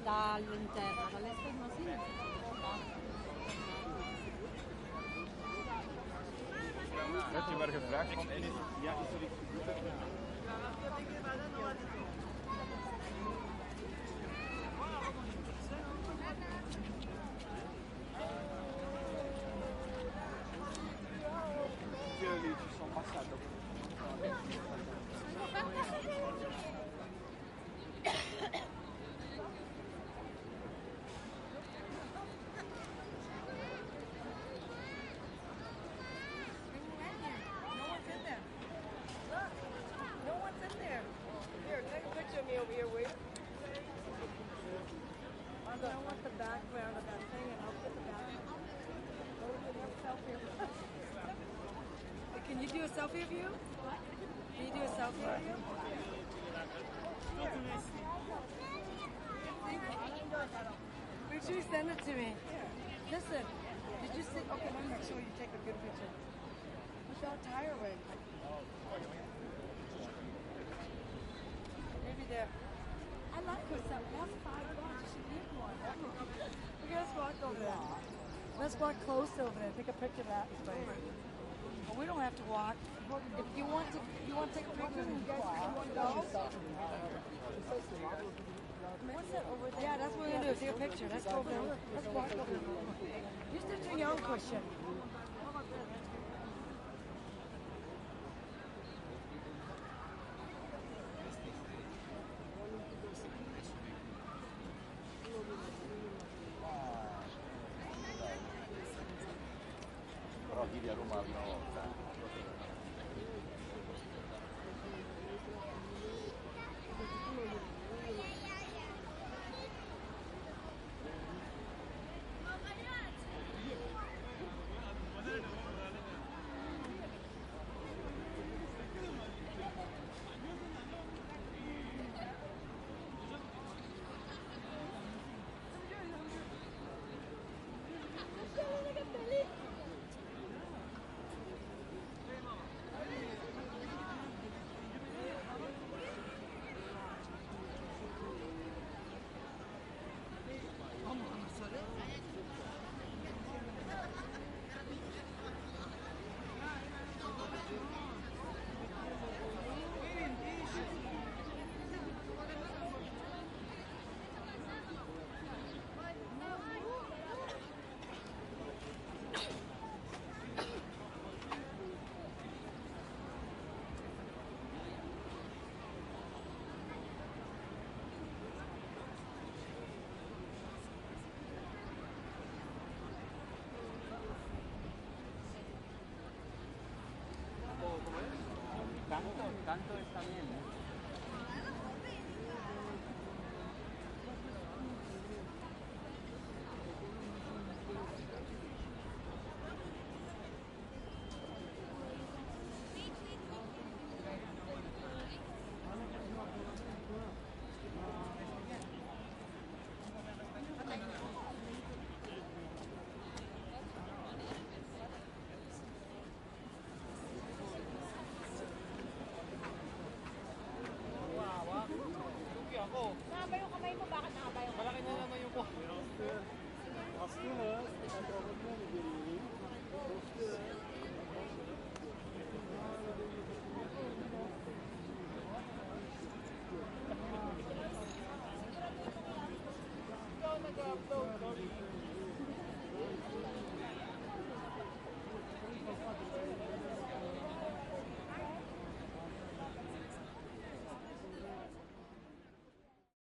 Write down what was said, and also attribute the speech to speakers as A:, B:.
A: dall'interno, dall'esterno sì.
B: Werd je maar gevraagd van, en is, ja, is er iets gebeurd? Que liedjes sont passati.
C: Over here, will you? I don't want the background of that thing, and I'll put the background. Can you do a selfie of you? Can you do a selfie of you? Make sure you send it to me. Listen, did you see? Okay, let me make sure you take a good picture. Without tire weight. Maybe there. I like yourself. That's $5. You should get one. Okay, let's walk over there. Let's walk close over there. Take a picture of that place. Well, we don't have to walk. If you want to take a picture, you guys can go. What's that over there? Yeah, that's what we're gonna do. Take a picture. Let's go over there. Let's walk over there. You're still too young, Christian.
B: Però vivi a Roma la prima volta. Tanto está bien.
A: Nakaba yung kamay mo, bakit nakaba yung kamay mo?
B: Malaki na naman yung ko.
C: Go,